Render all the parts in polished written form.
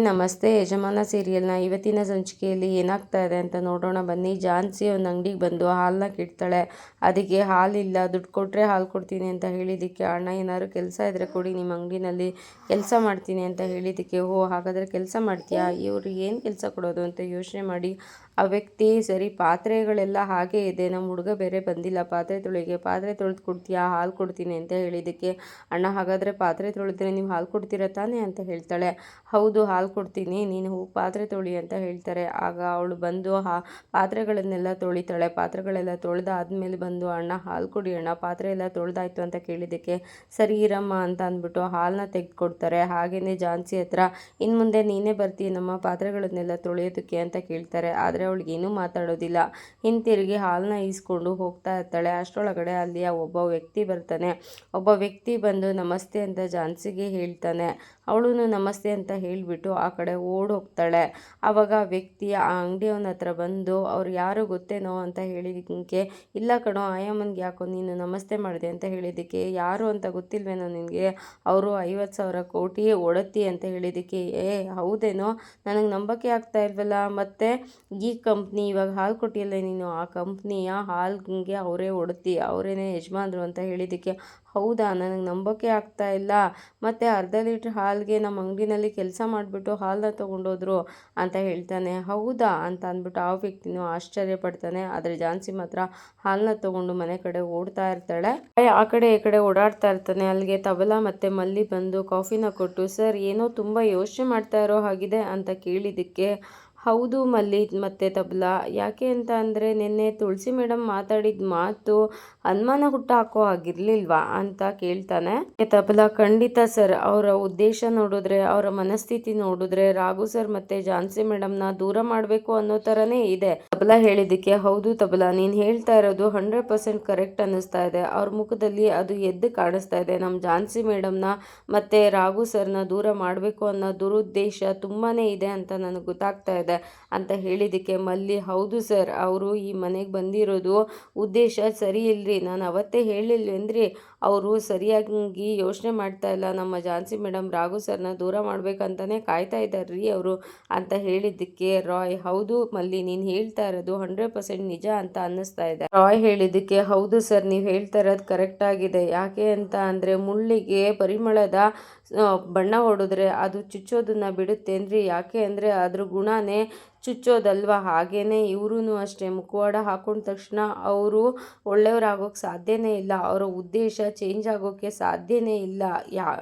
ನಮಸ್ತೆ ಯಜಮಾನ ಸೀರಿಯಲ್ನ ಇವತ್ತಿನ ಸಂಚಿಕೆಯಲ್ಲಿ ಏನಾಗ್ತಾ ಇದೆ ಅಂತ ನೋಡೋಣ ಬನ್ನಿ. ಝಾನ್ಸಿ ಒಂದು ಅಂಗಡಿಗೆ ಬಂದು ಹಾಲನ್ನ ಕೆಡ್ತಾಳೆ. ಅದಕ್ಕೆ ಹಾಲಿಲ್ಲ, ದುಡ್ಡು ಕೊಟ್ಟರೆ ಹಾಲು ಕೊಡ್ತೀನಿ ಅಂತ ಹೇಳಿದ್ದಕ್ಕೆ ಅಣ್ಣ ಏನಾದ್ರು ಕೆಲಸ ಇದ್ದರೆ ಕೊಡಿ, ನಿಮ್ಮ ಅಂಗಡಿನಲ್ಲಿ ಕೆಲಸ ಮಾಡ್ತೀನಿ ಅಂತ ಹೇಳಿದ್ದಕ್ಕೆ ಹಾಗಾದರೆ ಕೆಲಸ ಮಾಡ್ತೀಯಾ, ಇವ್ರು ಏನು ಕೆಲಸ ಕೊಡೋದು ಅಂತ ಯೋಚನೆ ಮಾಡಿ ಆ ವ್ಯಕ್ತಿ ಸರಿ ಪಾತ್ರೆಗಳೆಲ್ಲ ಹಾಗೇ ಇದೆ, ನಮ್ಮ ಹುಡುಗ ಬೇರೆ ಬಂದಿಲ್ಲ ಪಾತ್ರೆ ತೊಳೆಗೆ, ಪಾತ್ರೆ ತೊಳೆದು ಕೊಡ್ತೀಯಾ, ಹಾಲು ಕೊಡ್ತೀನಿ ಅಂತ ಹೇಳಿದ್ದಕ್ಕೆ ಅಣ್ಣ ಹಾಗಾದರೆ ಪಾತ್ರೆ ತೊಳೆದ್ರೆ ನೀವು ಹಾಲು ಕೊಡ್ತೀರಾ ತಾನೇ ಅಂತ ಹೇಳ್ತಾಳೆ. ಹೌದು ಹಾಲು ಕೊಡ್ತೀನಿ, ನೀನು ಹೋಗಿ ಪಾತ್ರೆ ತೊಳಿ ಅಂತ ಹೇಳ್ತಾರೆ. ಆಗ ಅವಳು ಬಂದು ಪಾತ್ರೆಗಳನ್ನೆಲ್ಲ ತೊಳಿತಾಳೆ. ಪಾತ್ರೆಗಳೆಲ್ಲ ತೊಳೆದಾದ್ಮೇಲೆ ಬಂದು ಅಣ್ಣ ಹಾಲು ಕೊಡಿ ಅಣ್ಣ, ಪಾತ್ರೆ ಎಲ್ಲ ತೊಳೆದಾಯ್ತು ಅಂತ ಕೇಳಿದ್ದಕ್ಕೆ ಸರಿ ಇರಮ್ಮ ಅಂತ ಅಂದ್ಬಿಟ್ಟು ಹಾಲನ್ನ ತೆಗೆದುಕೊಡ್ತಾರೆ. ಹಾಗೆಯೇ ಝಾನ್ಸಿ ಹತ್ರ ಇನ್ನು ಮುಂದೆ ನೀನೇ ಬರ್ತೀಯ ನಮ್ಮ ಪಾತ್ರೆಗಳನ್ನೆಲ್ಲ ತೊಳೆಯೋದಕ್ಕೆ ಅಂತ ಕೇಳ್ತಾರೆ. ಆದರೆ ಅವಳಿಗೇನೂ ಮಾತಾಡೋದಿಲ್ಲ. ಹಿಂತಿರುಗಿ ಹಾಲನ್ನ ಈಸ್ಕೊಂಡು ಹೋಗ್ತಾ ಇರ್ತಾಳೆ. ಅಷ್ಟರೊಳಗಡೆ ಅಲ್ಲಿ ಒಬ್ಬ ವ್ಯಕ್ತಿ ಬರ್ತಾನೆ. ಒಬ್ಬ ವ್ಯಕ್ತಿ ಬಂದು ನಮಸ್ತೆ ಅಂತ ಝಾನ್ಸಿಗೆ ಹೇಳ್ತಾನೆ. ಅವಳು ನಮಸ್ತೆ ಅಂತ ಹೇಳಿಬಿಟ್ಟು ಆ ಕಡೆ ಓಡಿ ಹೋಗ್ತಾಳೆ. ಆವಾಗ ಆ ವ್ಯಕ್ತಿ ಆ ಅಂಗಡಿಯವನ ಹತ್ರ ಬಂದು ಅವ್ರು ಯಾರು ಗೊತ್ತೇನೋ ಅಂತ ಹೇಳಿದ್ದಕ್ಕೆ ಇಲ್ಲ ಕಣೋ ಆಯಮ್ಮನಿಗೆ ಯಾಕೋ ನೀನು ನಮಸ್ತೆ ಮಾಡಿದೆ ಅಂತ ಹೇಳಿದ್ದಕ್ಕೆ ಯಾರು ಅಂತ ಗೊತ್ತಿಲ್ವೇನೋ ನಿನಗೆ, ಅವರು 50,000 ಕೋಟಿ ಒಡತಿ ಅಂತ ಹೇಳಿದ್ದಕ್ಕೆ ಹೌದೇನೋ, ನನಗೆ ನಂಬಕ್ಕೆ ಆಗ್ತಾ ಇಲ್ವಲ್ಲ, ಮತ್ತು ಈ ಕಂಪ್ನಿ ಇವಾಗ ಹಾಲು ಕೊಟ್ಟಿಯಲ್ಲ ನೀನು, ಆ ಕಂಪ್ನಿಯ ಹಾಲ್ಗೆ ಅವರೇ ಒಡತಿ, ಅವರೇನೇ ಯಜಮಾನ್ರು ಅಂತ ಹೇಳಿದ್ದಕ್ಕೆ ಹೌದಾ, ನನಗೆ ನಂಬೋಕೆ ಆಗ್ತಾ ಇಲ್ಲ, ಮತ್ತು ಅರ್ಧ ಲೀಟ್ರ್ ಹಾಲಿಗೆ ನಮ್ಮ ಅಂಗಡಿನಲ್ಲಿ ಕೆಲಸ ಮಾಡಿಬಿಟ್ಟು ಹಾಲನ್ನ ತೊಗೊಂಡೋದ್ರು ಅಂತ ಹೇಳ್ತಾನೆ. ಹೌದಾ ಅಂತ ಅಂದ್ಬಿಟ್ಟು ಆ ವ್ಯಕ್ತಿನೂ ಆಶ್ಚರ್ಯ ಪಡ್ತಾನೆ. ಆದರೆ ಝಾನ್ಸಿ ಮಾತ್ರ ಹಾಲನ್ನ ತೊಗೊಂಡು ಮನೆ ಕಡೆ ಓಡ್ತಾ ಇರ್ತಾಳೆ. ಆ ಕಡೆ ಈ ಕಡೆ ಓಡಾಡ್ತಾ ಇರ್ತಾನೆ. ಅಲ್ಲಿಗೆ ತಬಲಾ ಮತ್ತು ಮಲ್ಲಿ ಬಂದು ಕಾಫಿನ ಕೊಟ್ಟು ಸರ್ ಏನೋ ತುಂಬ ಯೋಚನೆ ಮಾಡ್ತಾ ಇರೋ ಹಾಗಿದೆ ಅಂತ ಕೇಳಿದ್ದಕ್ಕೆ ಹೌದು ಮಲ್ಲಿ ಮತ್ತು ತಬಲಾ, ಯಾಕೆ ಅಂತ ಅಂದರೆ ನಿನ್ನೆ ತುಳಸಿ ಮೇಡಮ್ ಮಾತಾಡಿದ ಮಾತು ಅನುಮಾನ ಹುಟ್ಟು ಹಾಕೋ ಹಾಗಿರ್ಲಿಲ್ವಾ ಅಂತ ಕೇಳ್ತಾನೆ. ತಬಲಾ ಖಂಡಿತ ಸರ್, ಅವರ ಉದ್ದೇಶ ನೋಡಿದ್ರೆ, ಅವರ ಮನಸ್ಥಿತಿ ನೋಡಿದ್ರೆ ರಾಘು ಸರ್ ಮತ್ತು ಝಾನ್ಸಿ ಮೇಡಮ್ನ ದೂರ ಮಾಡಬೇಕು ಅನ್ನೋ ಥರನೇ ಇದೆ. ತಬಲಾ ಹೇಳಿದ್ದಕ್ಕೆ ಹೌದು ತಬಲಾ, ನೀನು ಹೇಳ್ತಾ ಇರೋದು 100% ಕರೆಕ್ಟ್ ಅನ್ನಿಸ್ತಾ ಇದೆ. ಅವ್ರ ಮುಖದಲ್ಲಿ ಅದು ಎದ್ದು ಕಾಣಿಸ್ತಾ ಇದೆ. ನಮ್ಮ ಝಾನ್ಸಿ ಮೇಡಮ್ನ ಮತ್ತು ರಾಘು ಸರ್ನ ದೂರ ಮಾಡಬೇಕು ಅನ್ನೋ ದುರುದ್ದೇಶ ತುಂಬಾ ಇದೆ ಅಂತ ನನಗೆ ಗೊತ್ತಾಗ್ತಾ ಇದೆ ಅಂತ ಹೇಳಿದ್ದಕ್ಕೆ ಮಲ್ಲಿ ಹೌದು ಸರ್, ಅವರು ಈ ಮನೆಗೆ ಬಂದಿರೋದು ಉದ್ದೇಶ ಸರಿ ಇಲ್ರಿ, ನಾನು ಅವತ್ತೇ ಹೇಳಿಲ್ವೇನ್ರಿ, ಅವರು ಸರಿಯಾಗಿ ಯೋಚನೆ ಮಾಡ್ತಾ ಇಲ್ಲ, ನಮ್ಮ ಝಾನ್ಸಿ ಮೇಡಮ್ ರಾಘು ಸರ್ನ ದೂರ ಮಾಡ್ಬೇಕಂತಾನೆ ಕಾಯ್ತಾ ಇದ್ದಾರ್ರಿ ಅವರು ಅಂತ ಹೇಳಿದ್ದಕ್ಕೆ ರಾಯ್ ಹೌದು ಮಲ್ಲಿ, ನೀನು ಹೇಳ್ತಾ ಇರೋದು 100% ನಿಜ ಅಂತ ಅನ್ನಿಸ್ತಾ ಇದೆ. ರಾಯ್ ಹೇಳಿದ್ದಕ್ಕೆ ಹೌದು ಸರ್, ನೀವು ಹೇಳ್ತಾ ಇರೋದು ಕರೆಕ್ಟ್ ಆಗಿದೆ. ಯಾಕೆ ಅಂತ ಅಂದರೆ ಮುಳ್ಳಿಗೆ ಪರಿಮಳದ ಬಣ್ಣ ಹೊಡೆದ್ರೆ ಅದು ಚುಚ್ಚೋದನ್ನ ಬಿಡುತ್ತೇನ್ರಿ, ಯಾಕೆ ಅಂದರೆ ಅದ್ರ ಗುಣನೇ ಚುಚ್ಚೋದಲ್ವಾ, ಹಾಗೇನೆ ಇವ್ರೂ ಅಷ್ಟೇ ಮುಖವಾಡ ಹಾಕೊಂಡ ತಕ್ಷಣ ಅವರು ಒಳ್ಳೆಯವರಾಗೋಕ್ಕೆ ಸಾಧ್ಯನೇ ಇಲ್ಲ, ಅವರ ಉದ್ದೇಶ ಚೇಂಜ್ ಆಗೋಕ್ಕೆ ಸಾಧ್ಯನೇ ಇಲ್ಲ.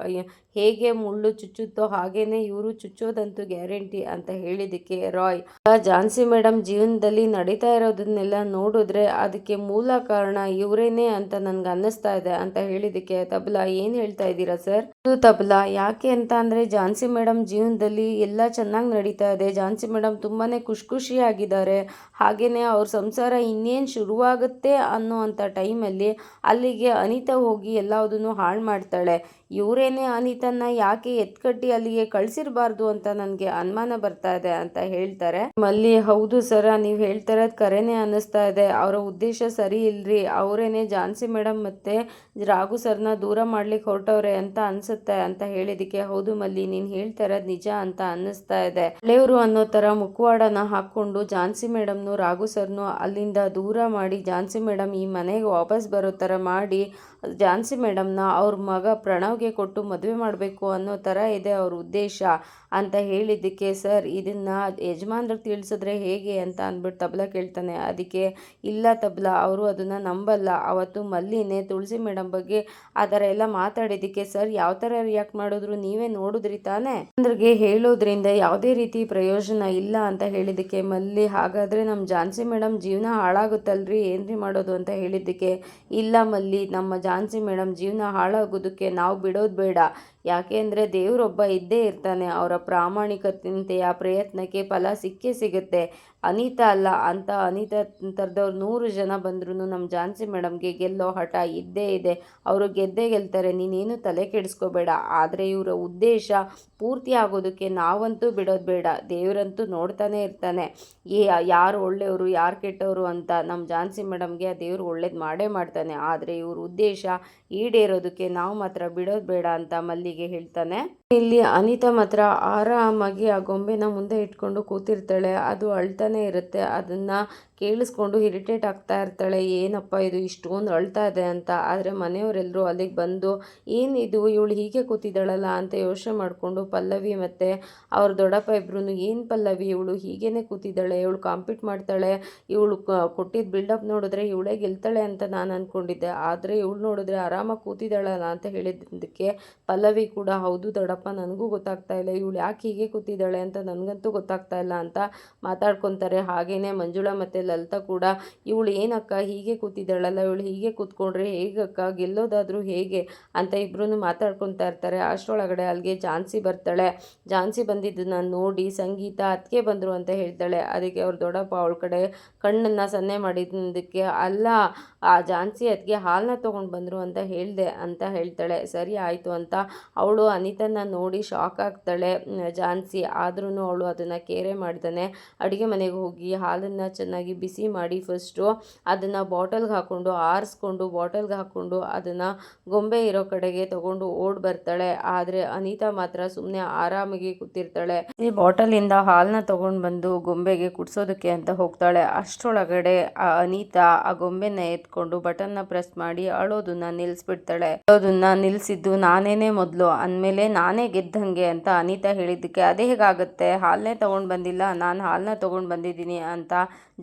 ಹೇಗೆ ಮುಳ್ಳು ಚುಚ್ಚುತ್ತೋ ಹಾಗೇನೆ ಇವರು ಚುಚ್ಚೋದಂತೂ ಗ್ಯಾರಂಟಿ ಅಂತ ಹೇಳಿದ್ದಕ್ಕೆ ರಾಯ್ ಝಾನ್ಸಿ ಮೇಡಮ್ ಜೀವನದಲ್ಲಿ ನಡೀತಾ ಇರೋದನ್ನೆಲ್ಲ ನೋಡಿದ್ರೆ ಅದಕ್ಕೆ ಮೂಲ ಕಾರಣ ಇವರೇನೆ ಅಂತ ನನ್ಗೆ ಅನ್ನಿಸ್ತಾ ಇದೆ ಅಂತ ಹೇಳಿದ್ದಕ್ಕೆ ತಬಲಾ ಏನು ಹೇಳ್ತಾ ಇದ್ದೀರಾ ಸರ್? ಇದು ತಬಲಾ, ಯಾಕೆ ಅಂತ ಅಂದರೆ ಝಾನ್ಸಿ ಮೇಡಮ್ ಜೀವನದಲ್ಲಿ ಎಲ್ಲ ಚೆನ್ನಾಗಿ ನಡೀತಾ ಇದೆ, ಝಾನ್ಸಿ ಮೇಡಮ್ ತುಂಬಾ ಖುಷಿಯಾಗಿದ್ದಾರೆ, ಹಾಗೆಯೇ ಅವ್ರ ಸಂಸಾರ ಇನ್ನೇನು ಶುರುವಾಗುತ್ತೆ ಅನ್ನೋ ಅಂಥ ಟೈಮಲ್ಲಿ ಅಲ್ಲಿಗೆ ಅನಿತಾ ಹೋಗಿ ಎಲ್ಲದನ್ನು ಹಾಳು ಮಾಡ್ತಾಳೆ. ಇವರೇನೇ ಅನಿತನ್ನ ಯಾಕೆ ಎತ್ಕಟ್ಟಿ ಅಲ್ಲಿಗೆ ಕಳಿಸಿರಬಾರ್ದು ಅಂತ ನನಗೆ ಅನುಮಾನ ಬರ್ತಾ ಇದೆ ಅಂತ ಹೇಳ್ತಾರೆ. ಮಲ್ಲಿ ಹೌದು ಸರ, ನೀವು ಹೇಳ್ತಾ ಇರೋದು ಕರೆನೇ ಅನ್ನಿಸ್ತಾ ಇದೆ, ಅವರ ಉದ್ದೇಶ ಸರಿ ಇಲ್ರಿ, ಅವರೇನೆ ಝಾನ್ಸಿ ಮೇಡಮ್ ಮತ್ತೆ ರಾಘು ಸರ್ನ ದೂರ ಮಾಡ್ಲಿಕ್ಕೆ ಹೊರಟವ್ರೆ ಅಂತ ಅನ್ಸುತ್ತೆ ಅಂತ ಹೇಳಿದಕ್ಕೆ ಹೌದು ಮಲ್ಲಿ, ನೀನು ಹೇಳ್ತಾ ಇರೋದು ನಿಜ ಅಂತ ಅನ್ನಿಸ್ತಾ ಇದೆ. ಒಳ್ಳೆಯವರು ಅನ್ನೋ ಥರ ಮುಖವಾಡನ ಹಾಕ್ಕೊಂಡು ಝಾನ್ಸಿ ಮೇಡಮ್ನು ರಾಘು ಸರ್ನು ಅಲ್ಲಿಂದ ದೂರ ಮಾಡಿ ಝಾನ್ಸಿ ಮೇಡಮ್ ಈ ಮನೆಗೆ ವಾಪಸ್ ಬರೋ ಥರ ಮಾಡಿ ಝಾನ್ಸಿ ಮೇಡಮ್ನ ಅವ್ರ ಮಗ ಪ್ರಣವ್ಗೆ ಕೊಟ್ಟು ಮದುವೆ ಮಾಡಬೇಕು ಅನ್ನೋ ಥರ ಇದೆ ಅವ್ರ ಉದ್ದೇಶ ಅಂತ ಹೇಳಿದ್ದಕ್ಕೆ ಸರ್ ಇದನ್ನು ಯಜಮಾನ್ರಿಗೆ ತಿಳಿಸಿದ್ರೆ ಹೇಗೆ ಅಂತ ಅಂದ್ಬಿಟ್ಟು ತಬಲಾ ಕೇಳ್ತಾನೆ. ಅದಕ್ಕೆ ಇಲ್ಲ ತಬಲಾ, ಅವರು ಅದನ್ನು ನಂಬಲ್ಲ, ಅವತ್ತು ಮಲ್ಲಿನೇ ತುಳಸಿ ಮೇಡಮ್ ಬಗ್ಗೆ ಆ ಥರ ಎಲ್ಲ ಮಾತಾಡಿದ್ದಕ್ಕೆ ಸರ್ ಯಾವ ಥರ ರಿಯಾಕ್ಟ್ ಮಾಡಿದ್ರು ನೀವೇ ನೋಡಿದ್ರಿ ತಾನೇ, ಅಂದ್ರಿಗೆ ಹೇಳೋದ್ರಿಂದ ಯಾವುದೇ ರೀತಿ ಪ್ರಯೋಜನ ಇಲ್ಲ ಅಂತ ಹೇಳಿದ್ದಕ್ಕೆ ಮಲ್ಲಿ ಹಾಗಾದರೆ ನಮ್ಮ ಝಾನ್ಸಿ ಮೇಡಮ್ ಜೀವನ ಹಾಳಾಗುತ್ತಲ್ರಿ, ಏನ್ರಿ ಮಾಡೋದು ಅಂತ ಹೇಳಿದ್ದಕ್ಕೆ ಇಲ್ಲ ಮಲ್ಲಿ, ನಮ್ಮ ಝಾನ್ಸಿ ಮೇಡಮ್ ಜೀವನ ಹಾಳಾಗೋದಕ್ಕೆ ನಾವು ಬಿಡೋದು ಬೇಡ, ಯಾಕೆ ಅಂದರೆ ದೇವರೊಬ್ಬ ಇದ್ದೇ ಇರ್ತಾನೆ, ಅವರ ಪ್ರಾಮಾಣಿಕತೆಯ ಪ್ರಯತ್ನಕ್ಕೆ ಫಲ ಸಿಕ್ಕೇ ಸಿಗುತ್ತೆ. ಅನಿತಾ ಅಲ್ಲ ಅಂತ ಅನಿತಾ ಥರದವ್ರು 100 ಜನ ಬಂದ್ರೂ ನಮ್ಮ ಝಾನ್ಸಿ ಮೇಡಮ್ಗೆ ಗೆಲ್ಲೋ ಹಠ ಇದ್ದೇ ಇದೆ, ಅವರು ಗೆದ್ದೇ ಗೆಲ್ತಾರೆ, ನೀನೇನು ತಲೆ ಕೆಡಿಸ್ಕೋಬೇಡ. ಆದರೆ ಇವರ ಉದ್ದೇಶ ಪೂರ್ತಿ ಆಗೋದಕ್ಕೆ ನಾವಂತೂ ಬಿಡೋದು ಬೇಡ, ದೇವರಂತೂ ನೋಡ್ತಾನೆ ಇರ್ತಾನೆ ಯಾರು ಒಳ್ಳೆಯವರು ಯಾರು ಕೆಟ್ಟವರು ಅಂತ. ನಮ್ಮ ಝಾನ್ಸಿ ಮೇಡಮ್ಗೆ ಆ ದೇವರು ಒಳ್ಳೇದು ಮಾಡೇ ಮಾಡ್ತಾನೆ, ಆದರೆ ಇವ್ರ ಉದ್ದೇಶ ಈಡೇರೋದಕ್ಕೆ ನಾವು ಮಾತ್ರ ಬಿಡೋದು ಬೇಡ ಅಂತ ಮಲ್ಲಿಗೆ ಹೇಳ್ತಾನೆ. ಇಲ್ಲಿ ಅನಿತಾ ಮಾತ್ರ ಆರಾಮಾಗಿ ಆ ಗೊಂಬೆನ ಮುಂದೆ ಇಟ್ಕೊಂಡು ಕೂತಿರ್ತಾಳೆ. ಅದು ಅಳ್ತಾನೆ ಇರುತ್ತೆ. ಅದನ್ನು ಕೇಳಿಸ್ಕೊಂಡು ಇರಿಟೇಟ್ ಆಗ್ತಾ ಇರ್ತಾಳೆ, ಏನಪ್ಪ ಇದು ಇಷ್ಟೊಂದು ಅಳ್ತಾ ಇದೆ ಅಂತ. ಆದರೆ ಮನೆಯವರೆಲ್ಲರೂ ಅಲ್ಲಿಗೆ ಬಂದು ಏನಿದು ಇವಳು ಹೀಗೆ ಕೂತಿದ್ದಾಳಲ್ಲ ಅಂತ ಯೋಚನೆ ಮಾಡಿಕೊಂಡು ಪಲ್ಲವಿ ಮತ್ತು ಅವ್ರ ದೊಡ್ಡಪ್ಪ ಇಬ್ಬರೂ ಏನು ಪಲ್ಲವಿ ಇವಳು ಹೀಗೇ ಕೂತಿದ್ದಾಳೆ, ಇವಳು ಕಾಂಪೀಟ್ ಮಾಡ್ತಾಳೆ, ಇವಳು ಕೊಟ್ಟಿದ್ದ ಬಿಲ್ಡಪ್ ನೋಡಿದ್ರೆ ಇವಳೇ ಗೆಲ್ತಾಳೆ ಅಂತ ನಾನು ಅಂದ್ಕೊಂಡಿದ್ದೆ, ಆದರೆ ಇವಳು ನೋಡಿದ್ರೆ ಆರಾಮಾಗಿ ಕೂತಿದ್ದಾಳಲ್ಲ ಅಂತ ಹೇಳಿದ್ದಕ್ಕೆ ಪಲ್ಲವಿ ಕೂಡ ಹೌದು ದೊಡ್ಡಪ್ಪ ನನಗೂ ಗೊತ್ತಾಗ್ತಾ ಇಲ್ಲ, ಇವಳು ಯಾಕೆ ಹೀಗೆ ಕೂತಿದ್ದಾಳೆ ಅಂತ ನನಗಂತೂ ಗೊತ್ತಾಗ್ತಾ ಇಲ್ಲ ಅಂತ ಮಾತಾಡ್ಕೊತಾರೆ. ಹಾಗೆಯೇ ಮಂಜುಳಾ ಮತ್ತು ಲಲಿತಾ ಕೂಡ ಇವಳು ಏನಕ್ಕ ಹೀಗೆ ಕೂತಿದ್ದಾಳಲ್ಲ, ಇವಳು ಹೀಗೆ ಕೂತ್ಕೊಂಡ್ರೆ ಹೇಗಕ್ಕ ಗೆಲ್ಲೋದಾದರೂ ಹೇಗೆ ಅಂತ ಇಬ್ಬರೂ ಮಾತಾಡ್ಕೊತಾ ಇರ್ತಾರೆ. ಅಷ್ಟರೊಳಗಡೆ ಅಲ್ಲಿಗೆ ಝಾನ್ಸಿ ಬರ್ತಾಳೆ. ಝಾನ್ಸಿ ಬಂದಿದ್ದನ್ನು ನೋಡಿ ಸಂಗೀತ ಅದಕ್ಕೆ ಬಂದರು ಅಂತ ಹೇಳ್ತಾಳೆ. ಅದಕ್ಕೆ ಅವ್ರ ದೊಡ್ಡಪ್ಪ ಅವಳ ಕಡೆ ಕಣ್ಣನ್ನು ಸನ್ನೆ ಮಾಡಿದ್ದಕ್ಕೆ ಅಲ್ಲ ಆ ಝಾನ್ಸಿ ಅದಕ್ಕೆ ಹಾಲನ್ನ ತೊಗೊಂಡು ಬಂದರು ಅಂತ ಹೇಳಿದೆ ಅಂತ ಹೇಳ್ತಾಳೆ. ಸರಿ ಆಯಿತು ಅಂತ ಅವಳು ಅನಿತನ ನೋಡಿ ಶಾಕ್ ಆಗ್ತಾಳೆ ಝಾನ್ಸಿ. ಆದ್ರೂ ಅವಳು ಅದನ್ನು ಕೇರೆ ಮಾಡ್ತಾನೆ ಅಡುಗೆ ಮನೆಗೆ ಹೋಗಿ ಹಾಲನ್ನು ಚೆನ್ನಾಗಿ ಬಿಸಿ ಮಾಡಿ ಫಸ್ಟು ಅದನ್ನು ಬಾಟಲ್ಗೆ ಹಾಕ್ಕೊಂಡು ಆರಿಸ್ಕೊಂಡು ಬಾಟಲ್ಗೆ ಹಾಕ್ಕೊಂಡು ಅದನ್ನು ಗೊಂಬೆ ಇರೋ ಕಡೆಗೆ ತೊಗೊಂಡು ಓಡ್ ಬರ್ತಾಳೆ. ಆದರೆ ಅನಿತಾ ಮಾತ್ರ ಸುಮ್ಮನೆ ಆರಾಮಾಗಿ ಕೂತಿರ್ತಾಳೆ. ಈ ಬಾಟಲಿಂದ ಹಾಲನ್ನ ತೊಗೊಂಡು ಬಂದು ಗೊಂಬೆಗೆ ಕುಡಿಸೋದಕ್ಕೆ ಅಂತ ಹೋಗ್ತಾಳೆ. ಅಷ್ಟರೊಳಗಡೆ ಆ ಅನಿತಾ ಆ ಗೊಂಬೆನ ಎತ್ಕೊಂಡು ಬಟನ್ನ ಪ್ರೆಸ್ ಮಾಡಿ ಅಳೋದನ್ನ ನಿಲ್ಲಿಸ್ಬಿಡ್ತಾಳೆ. ಅಳೋದನ್ನ ನಿಲ್ಲಿಸಿದ್ದು ನಾನೇನೇ ಮೊದಲು ಅಂದಮೇಲೆ ನಾನೇ ಗೆದ್ದಂಗೆ ಅಂತ ಅನಿತಾ ಹೇಳಿದ್ದಕ್ಕೆ ಅದೇ ಹೇಗಾಗುತ್ತೆ, ಹಾಲನ್ನೇ ತೊಗೊಂಡು ಬಂದಿಲ್ಲ, ನಾನು ಹಾಲನ್ನ ತೊಗೊಂಡು ಬಂದಿದ್ದೀನಿ ಅಂತ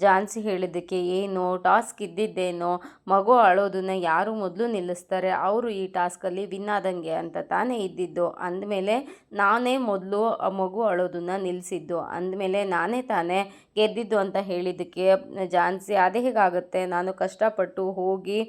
ಝಾನ್ಸಿ ಹೇಳಿದ್ದಕ್ಕೆ ಏನು ಟಾಸ್ಕ್ ಇದ್ದಿದ್ದೇನೋ, ಮಗು ಅಳೋದನ್ನ ಯಾರು ಮೊದಲು ನಿಲ್ಲಿಸ್ತಾರೆ ಅವರು ಈ ಟಾಸ್ಕಲ್ಲಿ ವಿನ್ ಆದಂಗೆ ಅಂತ ತಾನೇ ಇದ್ದಿದ್ದು, ಅಂದಮೇಲೆ ನಾನೇ ಮೊದಲು ಆ ಮಗು ಅಳೋದನ್ನ ನಿಲ್ಲಿಸಿದ್ದು, ಅಂದಮೇಲೆ ನಾನೇ ತಾನೇ ಗೆದ್ದಿದ್ದು ಅಂತ ಹೇಳಿದ್ದಕ್ಕೆ ಝಾನ್ಸಿ ಅದೇ ಹೇಗಾಗುತ್ತೆ, ನಾನು ಕಷ್ಟಪಟ್ಟು ಹೋಗಿ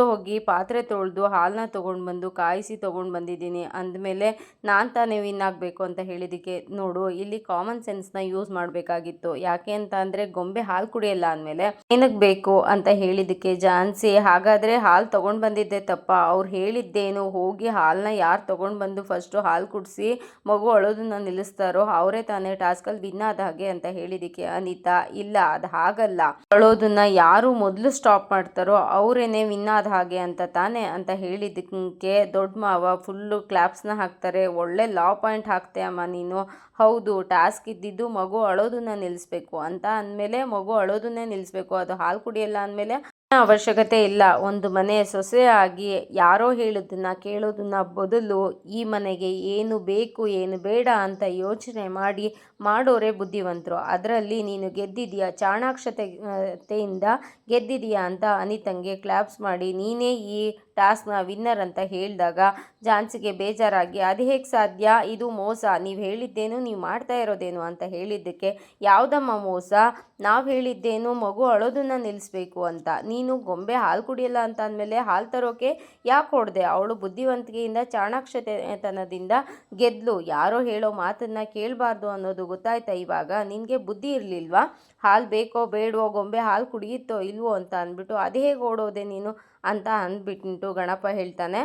ಹೋಗಿ ಪಾತ್ರೆ ತೊಳೆದು ಹಾಲನ್ನ ತೊಗೊಂಡು ಬಂದು ಕಾಯಿಸಿ ತೊಗೊಂಡು ಬಂದಿದ್ದೀನಿ, ಅಂದಮೇಲೆ ನಾನು ತಾನೇ ವಿನ್ ಆಗಬೇಕು ಅಂತ ಹೇಳಿದ್ದಕ್ಕೆ ನೋಡು ಇಲ್ಲಿ ಕಾಮನ್ ಸೆನ್ಸ್ನ ಯೂಸ್ ಮಾಡಬೇಕಾಗಿತ್ತು, ಯಾಕೆ ಅಂತ ಅಂದರೆ ಗೊಂಬೆ ಹಾಲು ಕುಡಿಯಲ್ಲ ಅಂದಮೇಲೆ ಏನಕ್ಕೆ ಬೇಕು ಅಂತ ಹೇಳಿದ್ದಕ್ಕೆ ಝಾನ್ಸಿ ಹಾಗಾದರೆ ಹಾಲು ತೊಗೊಂಡು ಬಂದಿದ್ದೆ ತಪ್ಪ, ಅವ್ರು ಹೇಳಿದ್ದೇನು ಹೋಗಿ ಹಾಲನ್ನ ಯಾರು ತೊಗೊಂಡು ಬಂದು ಫಸ್ಟು ಹಾಲು ಕುಡಿಸಿ ಮಗು ಅಳೋದನ್ನ ನಿಲ್ಲಿಸ್ತಾರೋ ಅವರೇ ತಾನೇ ಟಾಸ್ಕಲ್ಲಿ ವಿನ್ ಆದ ಹಾಗೆ ಅಂತ ಹೇಳಿದ್ದಕ್ಕೆ ಅನಿತಾ ಇಲ್ಲ ಅದು ಹಾಗಲ್ಲ, ಅಳೋದನ್ನ ಯಾರು ಮೊದಲು ಸ್ಟಾಪ್ ಮಾಡ್ತಾರೋ ಅವರೇನೆ ವಿನ್ ಆದ ಹಾಗೆ ಅಂತ ತಾನೇ ಅಂತ ಹೇಳಿದ್ದಕ್ಕೆ ದೊಡ್ಡ ಮಾವ ಫುಲ್ಲು ಕ್ಲಾಪ್ಸ್ನ ಹಾಕ್ತಾರೆ. ಒಳ್ಳೆ ಲಾ ಪಾಯಿಂಟ್ ಹಾಕ್ತೆ ಅಮ್ಮ ನೀನು, ಹೌದು ಟಾಸ್ಕ್ ಇದ್ದಿದ್ದು ಮಗು ಅಳೋದನ್ನ ನಿಲ್ಲಿಸ್ಬೇಕು ಅಂತ ಅಂದಮೇಲೆ ಮಗು ಅಳೋದನ್ನೇ ನಿಲ್ಲಿಸ್ಬೇಕು, ಅದು ಹಾಲು ಕುಡಿಯಲ್ಲ ಅಂದಮೇಲೆ ಅವಶ್ಯಕತೆ ಇಲ್ಲ. ಒಂದು ಮನೆ ಸೊಸೆಯಾಗಿ ಯಾರೋ ಹೇಳೋದನ್ನ ಕೇಳೋದನ್ನ ಬದಲು ಈ ಮನೆಗೆ ಏನು ಬೇಕು ಏನು ಬೇಡ ಅಂತ ಯೋಚನೆ ಮಾಡಿ ಮಾಡೋರೆ ಬುದ್ಧಿವಂತರು. ಅದರಲ್ಲಿ ನೀನು ಗೆದ್ದಿದೀಯಾ, ಚಾಣಾಕ್ಷತೆಯಿಂದ ಗೆದ್ದಿದೀಯಾ ಅಂತ ಅನಿತಂಗೆ ಕ್ಲಾಪ್ಸ್ ಮಾಡಿ ನೀನೇ ಈ ಟಾಸ್ಕ್ನ ವಿನ್ನರ್ ಅಂತ ಹೇಳಿದಾಗ ಝಾನ್ಸಿಗೆ ಬೇಜಾರಾಗಿ ಅದು ಹೇಗೆ ಸಾಧ್ಯ, ಇದು ಮೋಸ, ನೀವು ಹೇಳಿದ್ದೇನು ನೀವು ಮಾಡ್ತಾ ಇರೋದೇನು ಅಂತ ಹೇಳಿದ್ದಕ್ಕೆ ಯಾವುದಮ್ಮ ಮೋಸ, ನಾವು ಹೇಳಿದ್ದೇನು ಮಗು ಅಳೋದನ್ನ ನಿಲ್ಲಿಸ್ಬೇಕು ಅಂತ, ನೀನು ಗೊಂಬೆ ಹಾಲು ಕುಡಿಯಲ್ಲ ಅಂತ ಅಂದಮೇಲೆ ಹಾಲು ತರೋಕೆ ಯಾಕೆ ಹೊಡೆದೆ, ಅವಳು ಬುದ್ಧಿವಂತಿಕೆಯಿಂದ ಚಾಣಾಕ್ಷತೆತನದಿಂದ ಗೆದ್ಲು, ಯಾರೋ ಹೇಳೋ ಮಾತನ್ನು ಕೇಳಬಾರ್ದು ಅನ್ನೋದು ಗೊತ್ತಾಯ್ತಾ ಇವಾಗ, ನಿನಗೆ ಬುದ್ಧಿ ಇರಲಿಲ್ವಾ, ಹಾಲು ಬೇಕೋ ಬೇಡವೋ ಗೊಂಬೆ ಹಾಲು ಕುಡಿಯುತ್ತೋ ಇಲ್ವೋ ಅಂತ ಅಂದ್ಬಿಟ್ಟು ಅದೇ ಹೇಗೆ ಓಡೋದೆ ನೀನು ಅಂತ ಅಂದ್ಬಿಟ್ಟು ಗಣಪ ಹೇಳ್ತಾನೆ.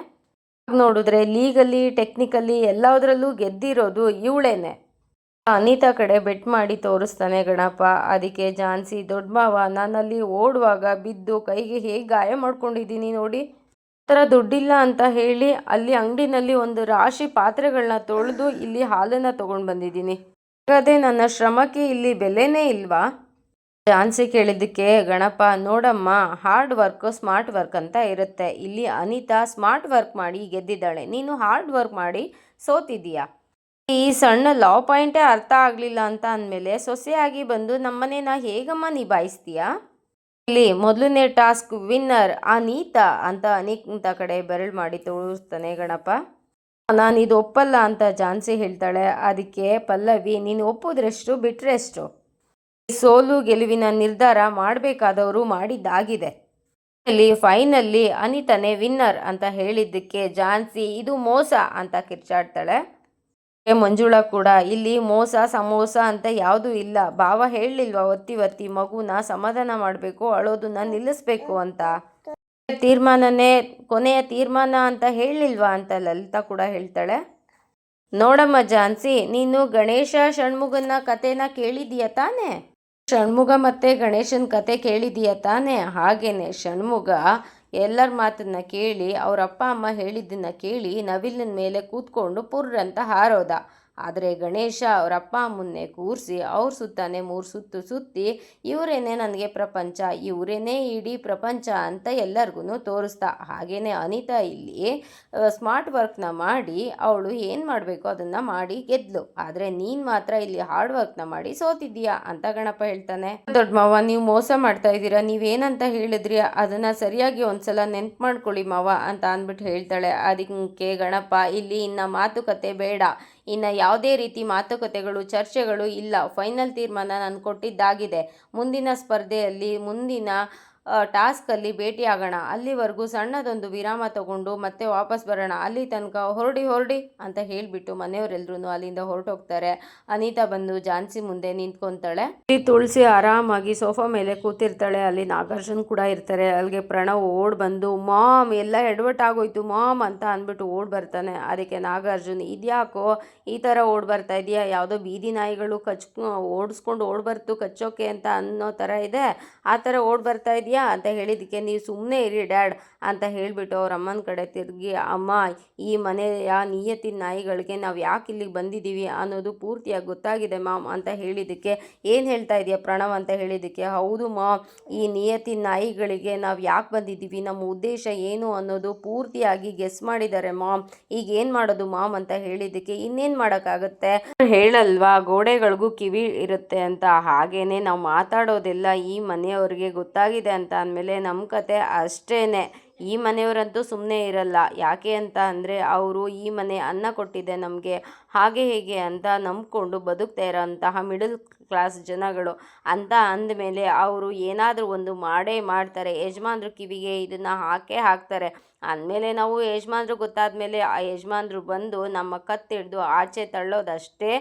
ನೋಡಿದ್ರೆ ಲೀಗಲಿ ಟೆಕ್ನಿಕಲಿ ಎಲ್ಲದರಲ್ಲೂ ಗೆದ್ದಿರೋದು ಇವಳೇನೆ. ಅನಿತಾ ಕಡೆ ಬೆಟ್ ಮಾಡಿ ತೋರಿಸ್ತಾನೆ ಗಣಪ. ಅದಕ್ಕೆ ಝಾನ್ಸಿ ದೊಡ್ಡ ಮಾವ ನಾನಲ್ಲಿ ಓಡುವಾಗ ಬಿದ್ದು ಕೈಗೆ ಹೇಗೆ ಗಾಯ ಮಾಡ್ಕೊಂಡಿದ್ದೀನಿ ನೋಡಿ, ಥರ ದುಡ್ಡಿಲ್ಲ ಅಂತ ಹೇಳಿ ಅಲ್ಲಿ ಅಂಗಡಿನಲ್ಲಿ ಒಂದು ರಾಶಿ ಪಾತ್ರೆಗಳನ್ನ ತೊಳೆದು ಇಲ್ಲಿ ಹಾಲನ್ನು ತೊಗೊಂಡು ಬಂದಿದ್ದೀನಿ, ಹಾಗಾದರೆ ನನ್ನ ಶ್ರಮಕ್ಕೆ ಇಲ್ಲಿ ಬೆಲೆನೇ ಇಲ್ವಾ. ಝಾನ್ಸಿ ಕೇಳಿದ್ದಕ್ಕೆ ಗಣಪ ನೋಡಮ್ಮ ಹಾರ್ಡ್ ವರ್ಕ್ ಸ್ಮಾರ್ಟ್ ವರ್ಕ್ ಅಂತ ಇರುತ್ತೆ, ಇಲ್ಲಿ ಅನಿತಾ ಸ್ಮಾರ್ಟ್ ವರ್ಕ್ ಮಾಡಿ ಗೆದ್ದಿದ್ದಾಳೆ, ನೀನು ಹಾರ್ಡ್ ವರ್ಕ್ ಮಾಡಿ ಸೋತಿದ್ದೀಯಾ, ಈ ಸಣ್ಣ ಲಾ ಪಾಯಿಂಟೇ ಅರ್ಥ ಆಗಲಿಲ್ಲ ಅಂತ ಅಂದಮೇಲೆ ಸೊಸೆಯಾಗಿ ಬಂದು ನಮ್ಮನೇನ ಹೇಗಮ್ಮ ನಿಭಾಯಿಸ್ತೀಯಾ. ಇಲ್ಲಿ ಮೊದಲನೇ ಟಾಸ್ಕ್ ವಿನ್ನರ್ ಅನಿತಾ ಅಂತ ಅನಿತಾ ಕಡೆ ಬೆರಳು ಮಾಡಿ ತೋರಿಸ್ತಾನೆ ಗಣಪ. ನಾನು ಇದು ಒಪ್ಪಲ್ಲ ಅಂತ ಝಾನ್ಸಿ ಹೇಳ್ತಾಳೆ. ಅದಕ್ಕೆ ಪಲ್ಲವಿ ನೀನು ಒಪ್ಪೋದ್ರೆಷ್ಟು ಬಿಟ್ರೆಷ್ಟು, ಸೋಲು ಗೆಲುವಿನ ನಿರ್ಧಾರ ಮಾಡಬೇಕಾದವರು ಮಾಡಿದ್ದಾಗಿದೆ, ಇಲ್ಲಿ ಫೈನಲ್ಲಿ ಅನಿತಾನೇ ವಿನ್ನರ್ ಅಂತ ಹೇಳಿದ್ದಕ್ಕೆ ಝಾನ್ಸಿ ಇದು ಮೋಸ ಅಂತ ಕಿರ್ಚಾಡ್ತಾಳೆ. ಮಂಜುಳಾ ಕೂಡ ಇಲ್ಲಿ ಮೋಸ ಸಮೋಸ ಅಂತ ಯಾವುದೂ ಇಲ್ಲ, ಭಾವ ಹೇಳಲಿಲ್ವಾ ಒತ್ತಿ ಮಗುನ ಸಮಾಧಾನ ಮಾಡಬೇಕು ಅಳೋದನ್ನ ನಿಲ್ಲಿಸ್ಬೇಕು ಅಂತ, ತೀರ್ಮಾನನೇ ಕೊನೆಯ ತೀರ್ಮಾನ ಅಂತ ಹೇಳಲಿಲ್ವಾ ಅಂತ ಲಲಿತಾ ಕೂಡ ಹೇಳ್ತಾಳೆ. ನೋಡಮ್ಮ ಝಾನ್ಸಿ ನೀನು ಗಣೇಶ ಷಣ್ಮುಗನ ಕತೆನ ಕೇಳಿದೀಯ ತಾನೇ, ಷಣ್ಮುಗ ಮತ್ತು ಗಣೇಶನ ಕತೆ ಕೇಳಿದೀಯ ತಾನೇ, ಹಾಗೇನೆ ಷಣ್ಮುಗ ಎಲ್ಲರ ಮಾತನ್ನ ಕೇಳಿ ಅವ್ರ ಅಪ್ಪ ಅಮ್ಮ ಹೇಳಿದ್ದನ್ನು ಕೇಳಿ ನವಿಲಿನ ಮೇಲೆ ಕೂತ್ಕೊಂಡು ಪುರ್ರ್ ಅಂತ ಹಾರೋದ. ಆದರೆ ಗಣೇಶ ಅವ್ರ ಅಪ್ಪ ಅಮ್ಮನ್ನೇ ಕೂರಿಸಿ ಅವ್ರ ಸುತ್ತಾನೆ 3 ಸುತ್ತು ಸುತ್ತಿ ಇವರೇನೆ ನನಗೆ ಪ್ರಪಂಚ, ಇವರೇನೇ ಇಡೀ ಪ್ರಪಂಚ ಅಂತ ಎಲ್ಲರಿಗೂ ತೋರಿಸ್ದ. ಹಾಗೆಯೇ ಅನಿತಾ ಇಲ್ಲಿ ಸ್ಮಾರ್ಟ್ ವರ್ಕ್ನ ಮಾಡಿ ಅವಳು ಏನು ಮಾಡಬೇಕು ಅದನ್ನು ಮಾಡಿ ಗೆದ್ಲು. ಆದರೆ ನೀನು ಮಾತ್ರ ಇಲ್ಲಿ ಹಾರ್ಡ್ ವರ್ಕ್ನ ಮಾಡಿ ಸೋತಿದ್ದೀಯಾ ಅಂತ ಗಣಪ ಹೇಳ್ತಾನೆ. ದೊಡ್ಡ ಮಾವ, ನೀವು ಮೋಸ ಮಾಡ್ತಾ ಇದ್ದೀರಾ, ನೀವೇನಂತ ಹೇಳಿದ್ರಿ ಅದನ್ನು ಸರಿಯಾಗಿ ಒಂದ್ಸಲ ನೆನ್ಪು ಮಾಡ್ಕೊಳ್ಳಿ ಮಾವ ಅಂತ ಅಂದ್ಬಿಟ್ಟು ಹೇಳ್ತಾಳೆ. ಅದಕ್ಕೆ ಗಣಪ, ಇಲ್ಲಿ ಇನ್ನು ಮಾತುಕತೆ ಬೇಡ, ಇನ್ನು ಯಾವುದೇ ರೀತಿ ಮಾತುಕತೆಗಳು ಚರ್ಚೆಗಳು ಇಲ್ಲ, ಫೈನಲ್ ತೀರ್ಮಾನ ನಾನು ಕೊಟ್ಟಿದ್ದಾಗಿದೆ. ಮುಂದಿನ ಸ್ಪರ್ಧೆಯಲ್ಲಿ ಮುಂದಿನ ಟಾಸ್ಕಲ್ಲಿ ಭೇಟಿಯಾಗೋಣ, ಅಲ್ಲಿವರೆಗೂ ಸಣ್ಣದೊಂದು ವಿರಾಮ ತಗೊಂಡು ಮತ್ತೆ ವಾಪಸ್ ಬರೋಣ, ಅಲ್ಲಿ ತನಕ ಹೊರಡಿ ಅಂತ ಹೇಳಿಬಿಟ್ಟು ಮನೆಯವರೆಲ್ಲರೂ ಅಲ್ಲಿಂದ ಹೊರಟೋಗ್ತಾರೆ. ಅನಿತಾ ಬಂದು ಝಾನ್ಸಿ ಮುಂದೆ ನಿಂತ್ಕೊತಾಳೆ. ಇಲ್ಲಿ ತುಳಸಿ ಆರಾಮಾಗಿ ಸೋಫಾ ಮೇಲೆ ಕೂತಿರ್ತಾಳೆ. ಅಲ್ಲಿ ನಾಗಾರ್ಜುನ್ ಕೂಡ ಇರ್ತಾರೆ. ಅಲ್ಲಿಗೆ ಪ್ರಣವ್ ಓಡ್ ಬಂದು ಮಾಮ್ ಎಲ್ಲ ಎಡವಟ್ಟಾಗೋಯ್ತು ಮಾಮ್ ಅಂತ ಅಂದ್ಬಿಟ್ಟು ಓಡ್ ಬರ್ತಾನೆ. ಅದಕ್ಕೆ ನಾಗಾರ್ಜುನ್, ಇದ್ಯಾಕೋ ಈ ಥರ ಓಡ್ ಬರ್ತಾ ಇದೆಯಾ, ಯಾವುದೋ ಬೀದಿ ನಾಯಿಗಳು ಓಡಿಸ್ಕೊಂಡು ಓಡ್ಬರ್ತು ಕಚ್ಚೋಕೆ ಅಂತ ಅನ್ನೋ ಥರ ಇದೆ, ಆ ಥರ ಓಡ್ ಬರ್ತಾ ಇದೆಯಾ ಅಂತ ಹೇಳಿದ್ದಕ್ಕೆ ನೀವು ಸುಮ್ಮನೆ ಇರಿ ಡ್ಯಾಡ್ ಅಂತ ಹೇಳಿಬಿಟ್ಟು ಅವ್ರ ಅಮ್ಮನ ಕಡೆ ತಿರುಗಿ, ಅಮ್ಮ ಈ ಮನೆಯ ನಿಯತ್ತಿನ ನಾಯಿಗಳಿಗೆ ನಾವು ಯಾಕೆ ಇಲ್ಲಿಗೆ ಬಂದಿದ್ದೀವಿ ಅನ್ನೋದು ಪೂರ್ತಿಯಾಗಿ ಗೊತ್ತಾಗಿದೆ ಮಾಮ್ ಅಂತ ಹೇಳಿದ್ದಕ್ಕೆ, ಏನು ಹೇಳ್ತಾ ಇದೆಯಾ ಪ್ರಣವ್ ಅಂತ ಹೇಳಿದ್ದಕ್ಕೆ, ಹೌದು ಮಾಮ್, ಈ ನಿಯತ್ತಿನ ನಾಯಿಗಳಿಗೆ ನಾವು ಯಾಕೆ ಬಂದಿದ್ದೀವಿ, ನಮ್ಮ ಉದ್ದೇಶ ಏನು ಅನ್ನೋದು ಪೂರ್ತಿಯಾಗಿ ಗೆಸ್ ಮಾಡಿದ್ದಾರೆ ಮಾಮ್, ಈಗ ಏನು ಮಾಡೋದು ಮಾಮ್ ಅಂತ ಹೇಳಿದ್ದಕ್ಕೆ, ಇನ್ನೇನು ಮಾಡೋಕ್ಕಾಗುತ್ತೆ, ಹೇಳಲ್ವಾ ಗೋಡೆಗಳಿಗೂ ಕಿವಿ ಇರುತ್ತೆ ಅಂತ, ಹಾಗೇನೆ ನಾವು ಮಾತಾಡೋದೆಲ್ಲ ಈ ಮನೆಯವ್ರಿಗೆ ಗೊತ್ತಾಗಿದೆ ಅಂತ ಅಂದಮೇಲೆ ನಮ್ಮ ಕತೆ ಅಷ್ಟೇ. ಈ ಮನೆಯವರಂತೂ ಸುಮ್ಮನೆ ಇರಲ್ಲ. ಯಾಕೆ ಅಂತ ಅಂದರೆ ಅವರು ಈ ಮನೆ ಅನ್ನ ಕೊಟ್ಟಿದೆ ನಮಗೆ, ಹಾಗೆ ಹೇಗೆ ಅಂತ ನಂಬ್ಕೊಂಡು ಬದುಕ್ತಾ ಇರೋಂತಹ ಮಿಡಲ್ ಕ್ಲಾಸ್ ಜನಗಳು ಅಂತ ಅಂದಮೇಲೆ ಅವರು ಏನಾದರೂ ಒಂದು ಮಾಡೇ ಮಾಡ್ತಾರೆ. ಯಜಮಾನ್ರ ಕಿವಿಗೆ ಇದನ್ನು ಹಾಕ್ತಾರೆ. ಅಂದಮೇಲೆ ನಾವು ಯಜಮಾನ್ರು ಗೊತ್ತಾದ್ಮೇಲೆ ಆ ಯಜಮಾನ್ರು ಬಂದು ನಮ್ಮ ಕತ್ತಿಡ್ದು ಆಚೆ ತಳ್ಳೋದಷ್ಟೇ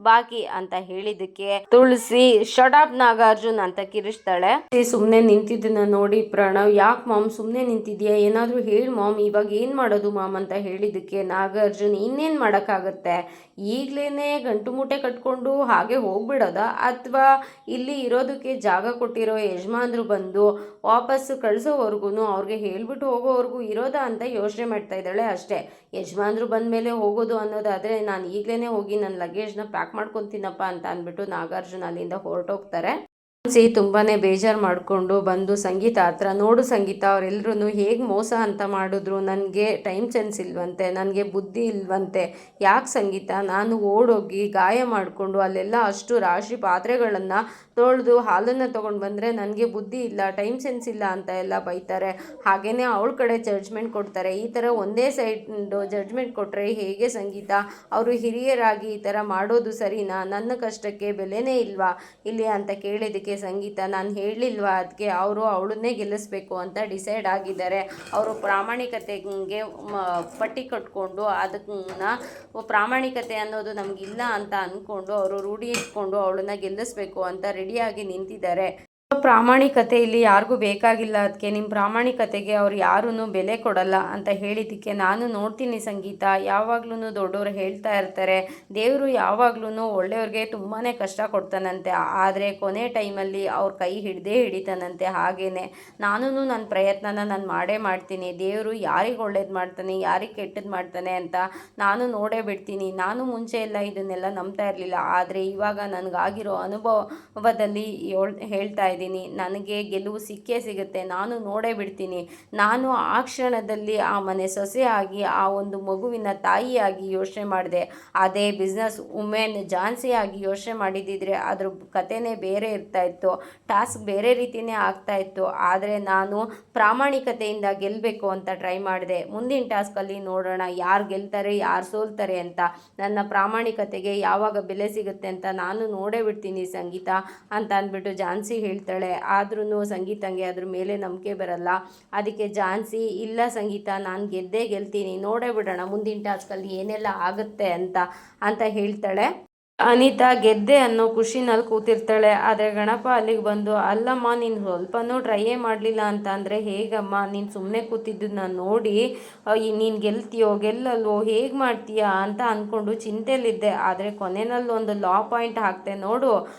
ಬಾಕಿ ಅಂತ ಹೇಳಿದ್ದಕ್ಕೆ ತುಳಸಿ ಶಟಾಪ್ ನಾಗಾರ್ಜುನ್ ಅಂತ ಕಿರಿಸ್ತಾಳೆ. ಸುಮ್ಮನೆ ನಿಂತಿದ್ದನ್ನ ನೋಡಿ ಪ್ರಣವ್, ಯಾಕೆ ಮಾಮ್ ಸುಮ್ಮನೆ ನಿಂತಿದ್ಯಾ, ಏನಾದರೂ ಹೇಳಿ ಮಾಮ್, ಇವಾಗ ಏನು ಮಾಡೋದು ಮಾಮ್ ಅಂತ ಹೇಳಿದ್ದಕ್ಕೆ ನಾಗಾರ್ಜುನ್, ಇನ್ನೇನು ಮಾಡೋಕ್ಕಾಗತ್ತೆ, ಈಗಲೇ ಗಂಟು ಮೂಟೆ ಕಟ್ಕೊಂಡು ಹಾಗೆ ಹೋಗ್ಬಿಡೋದ, ಅಥವಾ ಇಲ್ಲಿ ಇರೋದಕ್ಕೆ ಜಾಗ ಕೊಟ್ಟಿರೋ ಯಜಮಾನ್ರು ಬಂದು ವಾಪಸ್ಸು ಕಳಿಸೋವರೆಗೂ ಅವ್ರಿಗೆ ಹೇಳ್ಬಿಟ್ಟು ಹೋಗೋವರೆಗೂ ಇರೋದಾ ಅಂತ ಯೋಚನೆ ಮಾಡ್ತಾ ಇದ್ದಾಳೆ ಅಷ್ಟೇ. ಯಜಮಾನ್ರು ಬಂದ ಮೇಲೆ ಹೋಗೋದು ಅನ್ನೋದಾದರೆ ನಾನು ಈಗಲೇ ಹೋಗಿ ನನ್ನ ಲಗೇಜ್ನ ಪ್ಯಾಕ್ ಮಾಡ್ಕೊತೀನಪ್ಪ ಅಂತ ಅಂದ್ಬಿಟ್ಟು ನಾಗಾರ್ಜುನ್ ಅಲ್ಲಿಂದ ಹೊರಟೋಗ್ತಾರೆ. ತುಂಬಾ ಬೇಜಾರು ಮಾಡಿಕೊಂಡು ಬಂದು ಸಂಗೀತ ಹತ್ರ, ನೋಡು ಸಂಗೀತ, ಅವರೆಲ್ಲರೂ ಹೇಗೆ ಮೋಸ ಅಂತ ಮಾಡಿದ್ರು, ನನಗೆ ಟೈಮ್ ಸೆನ್ಸ್ ಇಲ್ವಂತೆ, ನನಗೆ ಬುದ್ಧಿ ಇಲ್ವಂತೆ, ಯಾಕೆ ಸಂಗೀತ ನಾನು ಓಡೋಗಿ ಗಾಯ ಮಾಡಿಕೊಂಡು ಅಲ್ಲೆಲ್ಲ ಅಷ್ಟು ರಾಶಿ ಪಾತ್ರೆಗಳನ್ನು ತೊಳೆದು ಹಾಲನ್ನು ತೊಗೊಂಡು ಬಂದರೆ ನನಗೆ ಬುದ್ಧಿ ಇಲ್ಲ, ಟೈಮ್ ಸೆನ್ಸ್ ಇಲ್ಲ ಅಂತ ಎಲ್ಲ ಬೈತಾರೆ. ಹಾಗೆಯೇ ಅವಳ ಕಡೆ ಜಡ್ಜ್ಮೆಂಟ್ ಕೊಡ್ತಾರೆ. ಈ ಥರ ಒಂದೇ ಸೈಡು ಜಡ್ಜ್ಮೆಂಟ್ ಕೊಟ್ಟರೆ ಹೇಗೆ ಸಂಗೀತ, ಅವರು ಹಿರಿಯರಾಗಿ ಈ ಥರ ಮಾಡೋದು ಸರಿನಾ, ನನ್ನ ಕಷ್ಟಕ್ಕೆ ಬೆಲೆನೇ ಇಲ್ವಾ ಇಲ್ಲಿ ಅಂತ ಕೇಳಿದ್ದಕ್ಕೆ ಸಂಗೀತ, ನಾನು ಹೇಳಲಿಲ್ವಾ ಅದಕ್ಕೆ ಅವರು ಅವಳನ್ನೇ ಗೆಲ್ಲಿಸ್ಬೇಕು ಅಂತ ಡಿಸೈಡ್ ಆಗಿದ್ದಾರೆ. ಅವರು ಪ್ರಾಮಾಣಿಕತೆಗೆ ಪಟ್ಟಿ ಕಟ್ಕೊಂಡು ಅದನ್ನ ಪ್ರಾಮಾಣಿಕತೆ ಅನ್ನೋದು ನಮಗಿಲ್ಲ ಅಂತ ಅಂದ್ಕೊಂಡು ಅವರು ರೂಢಿ ಇಟ್ಕೊಂಡು ಅವಳನ್ನ ಗೆಲ್ಲಿಸ್ಬೇಕು ಅಂತ ರೆಡಿಯಾಗಿ ನಿಂತಿದ್ದಾರೆ. ಪ್ರಾಮಾಣಿಕತೆ ಇಲ್ಲಿ ಯಾರಿಗೂ ಬೇಕಾಗಿಲ್ಲ, ಅದಕ್ಕೆ ನಿಮ್ಮ ಪ್ರಾಮಾಣಿಕತೆಗೆ ಅವ್ರು ಯಾರೂ ಬೆಲೆ ಕೊಡಲ್ಲ ಅಂತ ಹೇಳಿದ್ದಕ್ಕೆ, ನಾನು ನೋಡ್ತೀನಿ ಸಂಗೀತ, ಯಾವಾಗ್ಲೂ ದೊಡ್ಡವರು ಹೇಳ್ತಾ ಇರ್ತಾರೆ ದೇವರು ಯಾವಾಗ್ಲೂ ಒಳ್ಳೆಯವ್ರಿಗೆ ತುಂಬಾ ಕಷ್ಟ ಕೊಡ್ತಾನಂತೆ, ಆದರೆ ಕೊನೆ ಟೈಮಲ್ಲಿ ಅವ್ರ ಕೈ ಹಿಡಿತಾನಂತೆ. ಹಾಗೇನೆ ನಾನು ನನ್ನ ಪ್ರಯತ್ನನ ನಾನು ಮಾಡೇ ಮಾಡ್ತೀನಿ, ದೇವರು ಯಾರಿಗೆ ಒಳ್ಳೇದು ಮಾಡ್ತಾನೆ ಯಾರಿಗೆ ಕೆಟ್ಟದ್ದು ಮಾಡ್ತಾನೆ ಅಂತ ನಾನು ನೋಡೇ ಬಿಡ್ತೀನಿ. ನಾನು ಮುಂಚೆ ಎಲ್ಲ ಇದನ್ನೆಲ್ಲ ನಂಬ್ತಾ ಇರಲಿಲ್ಲ, ಆದರೆ ಇವಾಗ ನನಗಾಗಿರೋ ಅನುಭವದಲ್ಲಿ ಹೇಳ್ತಾ ಇದ್ದೀನಿ, ನನಗೆ ಗೆಲುವು ಸಿಕ್ಕೇ ಸಿಗುತ್ತೆ, ನಾನು ನೋಡೇ ಬಿಡ್ತೀನಿ. ನಾನು ಆ ಕ್ಷಣದಲ್ಲಿ ಆ ಮನೆ ಸೊಸೆಯಾಗಿ ಆ ಒಂದು ಮಗುವಿನ ತಾಯಿಯಾಗಿ ಯೋಚನೆ ಮಾಡಿದೆ. ಅದೇ ಬಿಸ್ನೆಸ್ ವುಮೆನ್ ಝಾನ್ಸಿ ಆಗಿ ಯೋಚನೆ ಮಾಡಿದ್ದಿದ್ರೆ ಅದ್ರ ಕಥೆನೇ ಬೇರೆ ಇರ್ತಾ ಇತ್ತು, ಟಾಸ್ಕ್ ಬೇರೆ ರೀತಿಯೇ ಆಗ್ತಾ ಇತ್ತು. ಆದರೆ ನಾನು ಪ್ರಾಮಾಣಿಕತೆಯಿಂದ ಗೆಲ್ಲಬೇಕು ಅಂತ ಟ್ರೈ ಮಾಡಿದೆ. ಮುಂದಿನ ಟಾಸ್ಕಲ್ಲಿ ನೋಡೋಣ ಯಾರು ಗೆಲ್ತಾರೆ ಯಾರು ಸೋಲ್ತಾರೆ ಅಂತ, ನನ್ನ ಪ್ರಾಮಾಣಿಕತೆಗೆ ಯಾವಾಗ ಬೆಲೆ ಸಿಗುತ್ತೆ ಅಂತ ನಾನು ನೋಡೇ ಬಿಡ್ತೀನಿ ಸಂಗೀತ ಅಂತ ಅಂದ್ಬಿಟ್ಟು ಝಾನ್ಸಿ ಹೇಳ್ತಾಳೆ. ಆದ್ರೂ ಸಂಗೀತಂಗೆ ಅದ್ರ ಮೇಲೆ ನಂಬಿಕೆ ಬರಲ್ಲ. ಅದಕ್ಕೆ ಝಾನ್ಸಿ, ಇಲ್ಲ ಸಂಗೀತ ನಾನು ಗೆಲ್ತೀನಿ, ನೋಡೇ ಬಿಡೋಣ ಮುಂದಿನ ಟಾಸ್ಕಲ್ಲಿ ಏನೆಲ್ಲ ಆಗುತ್ತೆ ಅಂತ ಹೇಳ್ತಾಳೆ. ಅನಿತಾ ಗೆದ್ದೆ ಅನ್ನೋ ಖುಷಿನಲ್ಲಿ ಕೂತಿರ್ತಾಳೆ. ಆದರೆ ಗಣಪ ಅಲ್ಲಿಗೆ ಬಂದು, ಅಲ್ಲಮ್ಮ ನೀನು ಸ್ವಲ್ಪನೂ ಟ್ರೈಯೇ ಮಾಡಲಿಲ್ಲ ಅಂತ ಅಂದರೆ ಹೇಗಮ್ಮ, ನೀನು ಸುಮ್ಮನೆ ಕೂತಿದ್ದನ್ನ ನೋಡಿ ನೀನು ಗೆಲ್ತೀಯೋ ಗೆಲ್ಲಲ್ವೋ ಹೇಗೆ ಮಾಡ್ತೀಯಾ ಅಂತ ಅಂದ್ಕೊಂಡು ಚಿಂತೆಯಲ್ಲಿದ್ದೆ. ಆದರೆ ಕೊನೆಯಲ್ಲಿ ಒಂದು ಲಾ ಪಾಯಿಂಟ್ ಹಾಕ್ತೆ ನೋಡು,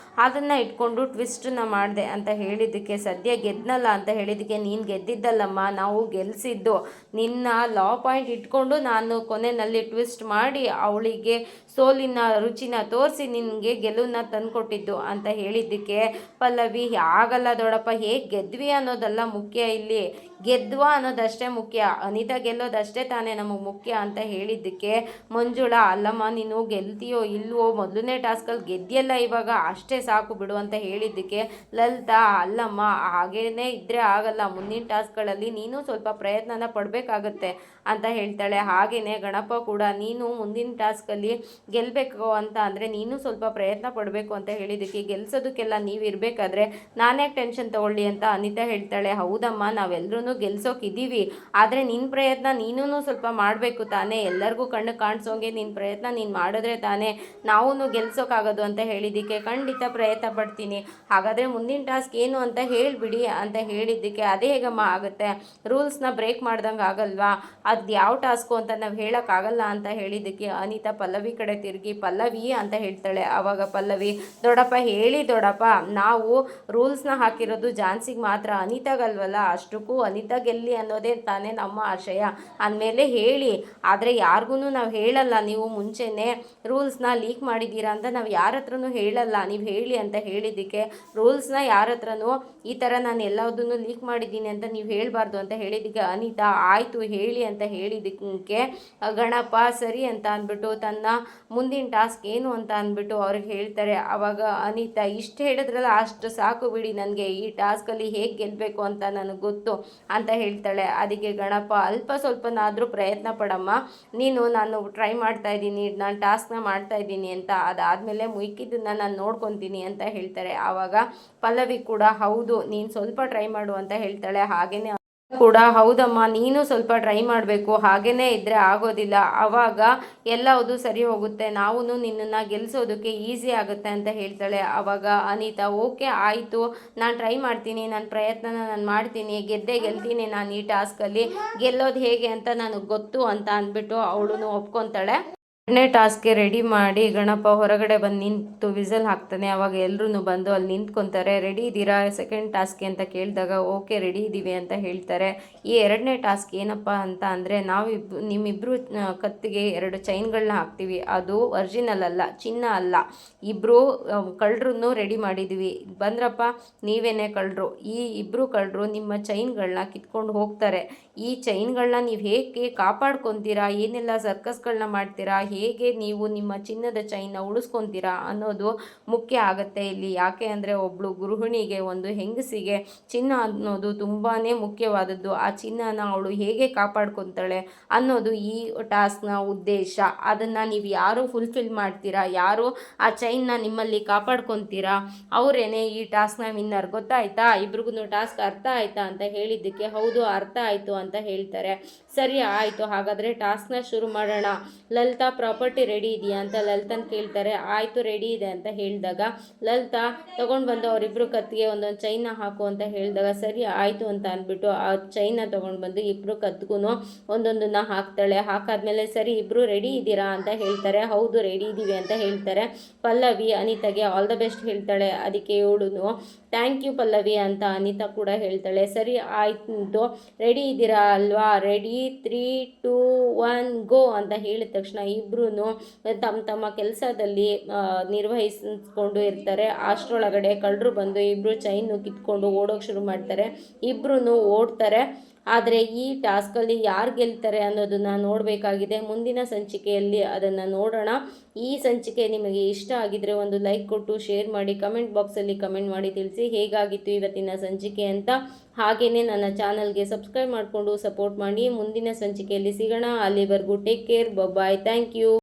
ಅದನ್ನು ಇಟ್ಕೊಂಡು ಟ್ವಿಸ್ಟನ್ನ ಮಾಡಿದೆ ಅಂತ ಹೇಳಿದ್ದಕ್ಕೆ, ಸದ್ಯ ಗೆದ್ನಲ್ಲ ಅಂತ ಹೇಳಿದ್ದಕ್ಕೆ, ನೀನು ಗೆದ್ದಿದ್ದಲ್ಲಮ್ಮ, ನಾವು ಗೆಲ್ಲಿಸಿದ್ದು ನಿನ್ನ ಲಾ ಪಾಯಿಂಟ್ ಇಟ್ಕೊಂಡು ನಾನು ಕೊನೆಯಲ್ಲಿ ಟ್ವಿಸ್ಟ್ ಮಾಡಿ ಅವಳಿಗೆ ಸೋಲಿನ ರುಚಿನ ತೋರಿಸಿ ನಿನಗೆ ಗೆಲುವನ್ನ ತಂದುಕೊಟ್ಟಿದ್ದು ಅಂತ ಹೇಳಿದ್ದಕ್ಕೆ ಪಲ್ಲವಿ, ಆಗಲ್ಲ ದೊಡ್ಡಪ್ಪ, ಹೇಗೆ ಗೆದ್ವಿ ಅನ್ನೋದಲ್ಲ ಮುಖ್ಯ, ಇಲ್ಲಿ ಗೆದ್ವಾ ಅನ್ನೋದಷ್ಟೇ ಮುಖ್ಯ, ಅನಿತಾ ಗೆಲ್ಲೋದಷ್ಟೇ ತಾನೇ ನಮಗೆ ಮುಖ್ಯ ಅಂತ ಹೇಳಿದ್ದಕ್ಕೆ ಮಂಜುಳಾ, ಅಲ್ಲಮ್ಮ ನೀನು ಗೆಲ್ತೀಯೋ ಇಲ್ವೋ, ಮೊದಲನೇ ಟಾಸ್ಕಲ್ಲಿ ಗೆದ್ದಿಯಲ್ಲ ಇವಾಗ, ಅಷ್ಟೇ ಸಾಕು ಬಿಡು ಅಂತ ಹೇಳಿದ್ದಕ್ಕೆ ಲಲಿತಾ, ಅಲ್ಲಮ್ಮ ಹಾಗೇನೇ ಇದ್ದರೆ ಆಗಲ್ಲ, ಮುಂದಿನ ಟಾಸ್ಕ್ಗಳಲ್ಲಿ ನೀನು ಸ್ವಲ್ಪ ಪ್ರಯತ್ನನ ಪಡಬೇಕಾಗತ್ತೆ ಅಂತ ಹೇಳ್ತಾಳೆ. ಹಾಗೆಯೇ ಗಣಪ ಕೂಡ, ನೀನು ಮುಂದಿನ ಟಾಸ್ಕಲ್ಲಿ ಗೆಲ್ಲಬೇಕು ಅಂತ ಅಂದರೆ ನೀನು ಸ್ವಲ್ಪ ಪ್ರಯತ್ನ ಪಡಬೇಕು ಅಂತ ಹೇಳಿದ್ದಕ್ಕೆ, ಗೆಲ್ಸೋದಕ್ಕೆಲ್ಲ ನೀವು ಇರಬೇಕಾದ್ರೆ ನಾನ್ಯಾಕೆ ಟೆನ್ಷನ್ ತೊಗೊಳ್ಳಿ ಅಂತ ಅನಿತಾ ಹೇಳ್ತಾಳೆ. ಹೌದಮ್ಮ, ನಾವೆಲ್ಲರೂ ಗೆಲ್ಸೋಕಿದ್ದೀವಿ, ಆದರೆ ನಿನ್ನ ಪ್ರಯತ್ನ ನೀನೂ ಸ್ವಲ್ಪ ಮಾಡಬೇಕು ತಾನೇ, ಎಲ್ಲರಿಗೂ ಕಣ್ಣು ಕಾಣಿಸೋಂಗೆ ನಿನ್ನ ಪ್ರಯತ್ನ ನೀನು ಮಾಡಿದ್ರೆ ತಾನೇ ನಾವು ಗೆಲ್ಸೋಕ್ಕಾಗೋದು ಅಂತ ಹೇಳಿದ್ದಕ್ಕೆ, ಖಂಡಿತ ಪ್ರಯತ್ನ ಪಡ್ತೀನಿ, ಹಾಗಾದರೆ ಮುಂದಿನ ಟಾಸ್ಕ್ ಏನು ಅಂತ ಹೇಳಿಬಿಡಿ ಅಂತ ಹೇಳಿದ್ದಕ್ಕೆ, ಅದೇ ಹೇಗಮ್ಮ ಆಗುತ್ತೆ, ರೂಲ್ಸ್ನ ಬ್ರೇಕ್ ಮಾಡ್ದಂಗೆ ಆಗಲ್ವಾ, ಅದು ಯಾವ ಟಾಸ್ಕು ಅಂತ ನಾವು ಹೇಳೋಕ್ಕಾಗಲ್ಲ ಅಂತ ಹೇಳಿದ್ದಕ್ಕೆ ಅನಿತಾ ಪಲ್ಲವಿ ಕಡೆ ತಿರುಗಿ, ಪಲ್ಲವಿ ಅಂತ ಹೇಳ್ತಾಳೆ. ಆವಾಗ ಪಲ್ಲವಿ, ದೊಡ್ಡಪ್ಪ ಹೇಳಿ ದೊಡ್ಡಪ್ಪ, ನಾವು ರೂಲ್ಸ್ನ ಹಾಕಿರೋದು ಝಾನ್ಸಿಗೆ ಮಾತ್ರ, ಅನಿತಾಗಲ್ವಲ್ಲ, ಅಷ್ಟಕ್ಕೂ ಅನಿತಾ ಗೆಲ್ಲಿ ಅನ್ನೋದೇ ತಾನೇ ನಮ್ಮ ಆಶಯ, ಅಂದಮೇಲೆ ಹೇಳಿ, ಆದರೆ ಯಾರಿಗೂ ನಾವು ಹೇಳಲ್ಲ, ನೀವು ಮುಂಚೆನೇ ರೂಲ್ಸ್ನ ಲೀಕ್ ಮಾಡಿದ್ದೀರಾ ಅಂತ ನಾವು ಯಾರ ಹತ್ರನೂ ಹೇಳಲ್ಲ, ನೀವು ಹೇಳಿ ಅಂತ ಹೇಳಿದ್ದಕ್ಕೆ, ರೂಲ್ಸ್ನ ಯಾರ ಹತ್ರನೂ ಈ ಥರ ನಾನು ಎಲ್ಲದನ್ನು ಲೀಕ್ ಮಾಡಿದ್ದೀನಿ ಅಂತ ನೀವು ಹೇಳಬಾರ್ದು ಅಂತ ಹೇಳಿದ್ದಕ್ಕೆ ಅನಿತಾ, ಆಯಿತು ಹೇಳಿ ಅಂತ ಹೇಳಿದ್ದಕ್ಕೆ ಗಣಪ ಸರಿ ಅಂತ ಅಂದ್ಬಿಟ್ಟು ತನ್ನ ಮುಂದಿನ ಟಾಸ್ಕ್ ಏನು ಅಂತ ಅಂದ್ಬಿಟ್ಟು ಅವ್ರಿಗೆ ಹೇಳ್ತಾರೆ. ಆವಾಗ ಅನಿತಾ, ಇಷ್ಟು ಹೇಳಿದ್ರಲ್ಲ ಅಷ್ಟು ಸಾಕು ಬಿಡಿ, ನನಗೆ ಈ ಟಾಸ್ಕಲ್ಲಿ ಹೇಗೆ ಗೆಲ್ಲಬೇಕು ಅಂತ ನನಗೆ ಗೊತ್ತು ಅಂತ ಹೇಳ್ತಾಳೆ. ಅದಕ್ಕೆ ಗಣಪ, ಅಲ್ಪ ಸ್ವಲ್ಪನಾದರೂ ಪ್ರಯತ್ನ ಪಡಮ್ಮ, ನಾನು ಟ್ರೈ ಮಾಡ್ತಾ ಇದ್ದೀನಿ, ನಾನು ಟಾಸ್ಕ್ನ ಮಾಡ್ತಾ ಇದ್ದೀನಿ ಅಂತ, ಅದಾದಮೇಲೆ ಮುಯ್ಕಿದ್ದನ್ನು ನಾನು ನೋಡ್ಕೊತೀನಿ ಅಂತ ಹೇಳ್ತಾರೆ. ಆವಾಗ ಪಲ್ಲವಿ ಕೂಡ, ಹೌದು ನೀನು ಸ್ವಲ್ಪ ಟ್ರೈ ಮಾಡು ಅಂತ ಹೇಳ್ತಾಳೆ. ಹಾಗೆಯೇ ಕೂಡ, ಹೌದಮ್ಮ ನೀನು ಸ್ವಲ್ಪ ಟ್ರೈ ಮಾಡಬೇಕು, ಹಾಗೇ ಇದ್ದರೆ ಆಗೋದಿಲ್ಲ, ಆವಾಗ ಎಲ್ಲವುದು ಸರಿ ಹೋಗುತ್ತೆ, ನಾವು ನಿನ್ನನ್ನು ಗೆಲ್ಲಿಸೋದಕ್ಕೆ ಈಸಿ ಆಗುತ್ತೆ ಅಂತ ಹೇಳ್ತಾಳೆ. ಆವಾಗ ಅನಿತಾ, ಓಕೆ ಆಯಿತು, ನಾನು ಟ್ರೈ ಮಾಡ್ತೀನಿ, ನನ್ನ ಪ್ರಯತ್ನನ ನಾನು ಮಾಡ್ತೀನಿ, ಗೆದ್ದೇ ಗೆಲ್ತೀನಿ, ನಾನು ಈ ಟಾಸ್ಕಲ್ಲಿ ಗೆಲ್ಲೋದು ಹೇಗೆ ಅಂತ ನನಗೆ ಗೊತ್ತು ಅಂತ ಅಂದ್ಬಿಟ್ಟು ಅವಳು ಒಪ್ಕೊತಾಳೆ. ಎರಡನೇ ಟಾಸ್ಕ್ಗೆ ರೆಡಿ ಮಾಡಿ ಗಣಪ ಹೊರಗಡೆ ಬಂದು ನಿಂತು ವಿಸಲ್ ಹಾಕ್ತಾನೆ. ಅವಾಗ ಎಲ್ಲರೂ ಬಂದು ಅಲ್ಲಿ ನಿಂತ್ಕೊತಾರೆ. ರೆಡಿ ಇದ್ದೀರಾ ಸೆಕೆಂಡ್ ಟಾಸ್ಕ್ಗೆ ಅಂತ ಕೇಳಿದಾಗ ಓಕೆ ರೆಡಿ ಇದ್ದೀವಿ ಅಂತ ಹೇಳ್ತಾರೆ. ಈ ಎರಡನೇ ಟಾಸ್ಕ್ ಏನಪ್ಪ ಅಂತ ಅಂದರೆ, ನಿಮ್ಮಿಬ್ಬರು ಕತ್ತಿಗೆ 2 ಚೈನ್ಗಳನ್ನ ಹಾಕ್ತೀವಿ, ಅದು ಒರಿಜಿನಲ್ ಅಲ್ಲ, ಚಿನ್ನ ಅಲ್ಲ, ಇಬ್ಬರು ಕಳ್ಳರನ್ನು ರೆಡಿ ಮಾಡಿದ್ದೀವಿ, ಬಂದ್ರಪ್ಪ ನೀವೇನೇ ಕಳ್ಳರು, ಈ ಇಬ್ಬರು ಕಳ್ಳರು ನಿಮ್ಮ ಚೈನ್ಗಳನ್ನ ಕಿತ್ಕೊಂಡು ಹೋಗ್ತಾರೆ, ಈ ಚೈನ್ಗಳನ್ನ ನೀವು ಹೇಗೆ ಕಾಪಾಡ್ಕೊತೀರಾ, ಏನೆಲ್ಲ ಸರ್ಕಸ್ಗಳನ್ನ ಮಾಡ್ತೀರಾ, ಹೇಗೆ ನೀವು ನಿಮ್ಮ ಚಿನ್ನದ ಚೈನ್ನ ಉಳಿಸ್ಕೊತೀರಾ ಅನ್ನೋದು ಮುಖ್ಯ ಆಗುತ್ತೆ ಇಲ್ಲಿ. ಯಾಕೆ ಅಂದರೆ ಒಬ್ಬಳು ಗೃಹಿಣಿಗೆ, ಒಂದು ಹೆಂಗಸಿಗೆ ಚಿನ್ನ ಅನ್ನೋದು ತುಂಬಾ ಮುಖ್ಯವಾದದ್ದು, ಆ ಚಿನ್ನನ ಅವಳು ಹೇಗೆ ಕಾಪಾಡ್ಕೊತಾಳೆ ಅನ್ನೋದು ಈ ಟಾಸ್ಕ್ನ ಉದ್ದೇಶ. ಅದನ್ನು ನೀವು ಯಾರು ಫುಲ್ಫಿಲ್ ಮಾಡ್ತೀರಾ, ಯಾರು ಆ ಚೈನ್ನ ನಿಮ್ಮಲ್ಲಿ ಕಾಪಾಡ್ಕೊತೀರಾ ಅವರೇನೆ ಈ ಟಾಸ್ಕ್ನ ವಿನ್ನರ್. ಗೊತ್ತಾಯ್ತಾ, ಇಬ್ರಿಗೂ ಟಾಸ್ಕ್ ಅರ್ಥ ಆಯ್ತಾ ಅಂತ ಹೇಳಿದ್ದಕ್ಕೆ ಹೌದು ಅರ್ಥ ಆಯಿತು ಅಂತ ಹೇಳ್ತಾರೆ. ಸರಿ ಆಯಿತು, ಹಾಗಾದರೆ ಟಾಸ್ಕ್ನ ಶುರು ಮಾಡೋಣ, ಲಲಿತಾ ಪ್ರಾಪರ್ಟಿ ರೆಡಿ ಇದೆಯಾ ಅಂತ ಲಲಿತನ ಕೇಳ್ತಾರೆ. ಆಯಿತು ರೆಡಿ ಇದೆ ಅಂತ ಹೇಳಿದಾಗ ಲಲಿತಾ ತೊಗೊಂಡು ಬಂದು ಅವರಿಬ್ಬರು ಕತ್ತಿಗೆ ಒಂದೊಂದು ಚೈನ್ನ ಹಾಕು ಅಂತ ಹೇಳಿದಾಗ ಸರಿ ಆಯಿತು ಅಂತ ಅಂದ್ಬಿಟ್ಟು ಆ ಚೈನ್ನ ತೊಗೊಂಡು ಬಂದು ಇಬ್ಬರು ಕತ್ತಿಗೂ ಒಂದೊಂದನ್ನು ಹಾಕ್ತಾಳೆ. ಹಾಕಾದ್ಮೇಲೆ ಸರಿ ಇಬ್ಬರು ರೆಡಿ ಇದ್ದೀರಾ ಅಂತ ಹೇಳ್ತಾರೆ. ಹೌದು ರೆಡಿ ಇದ್ದೀವಿ ಅಂತ ಹೇಳ್ತಾರೆ. ಪಲ್ಲವಿ ಅನಿತಾಗೆ ಆಲ್ ದ ಬೆಸ್ಟ್ ಹೇಳ್ತಾಳೆ. ಅದಕ್ಕೆ ಇವಳು ಥ್ಯಾಂಕ್ ಯು ಪಲ್ಲವಿ ಅಂತ ಅನಿತಾ ಕೂಡ ಹೇಳ್ತಾಳೆ. ಸರಿ ಆಯಿತು ರೆಡಿ ಇದ್ದೀರಾ ಅಲ್ವಾ, ರೆಡಿ 3, 2, 1 ಗೋ ಅಂತ ಹೇಳಿದ ತಕ್ಷಣ ಇಬ್ಬರೂ ತಮ್ಮ ಕೆಲಸದಲ್ಲಿ ನಿರ್ವಹಿಸ್ಕೊಂಡು ಇರ್ತಾರೆ. ಅಷ್ಟರೊಳಗಡೆ ಕಳ್ಳರು ಬಂದು ಇಬ್ಬರು ಚೈನು ಕಿತ್ಕೊಂಡು ಓಡೋಕ್ಕೆ ಶುರು ಮಾಡ್ತಾರೆ. ಇಬ್ಬರೂ ಓಡ್ತಾರೆ. ಆದರೆ ಈ ಟಾಸ್ಕಲ್ಲಿ ಯಾರು ಗೆಲ್ತಾರೆ ಅನ್ನೋದನ್ನು ನೋಡಬೇಕಾಗಿದೆ. ಮುಂದಿನ ಸಂಚಿಕೆಯಲ್ಲಿ ಅದನ್ನು ನೋಡೋಣ. ಈ ಸಂಚಿಕೆ ನಿಮಗೆ ಇಷ್ಟ ಆಗಿದ್ದರೆ ಒಂದು ಲೈಕ್ ಕೊಟ್ಟು ಶೇರ್ ಮಾಡಿ, ಕಮೆಂಟ್ ಬಾಕ್ಸಲ್ಲಿ ಕಮೆಂಟ್ ಮಾಡಿ ತಿಳಿಸಿ ಹೇಗಾಗಿತ್ತು ಇವತ್ತಿನ ಸಂಚಿಕೆ ಅಂತ. ಹಾಗೆಯೇ ನನ್ನ ಚಾನಲ್ಗೆ ಸಬ್ಸ್ಕ್ರೈಬ್ ಮಾಡಿಕೊಂಡು ಸಪೋರ್ಟ್ ಮಾಡಿ. ಮುಂದಿನ ಸಂಚಿಕೆಯಲ್ಲಿ ಸಿಗೋಣ. ಅಲ್ಲಿವರೆಗೂ take care, bye, thank you.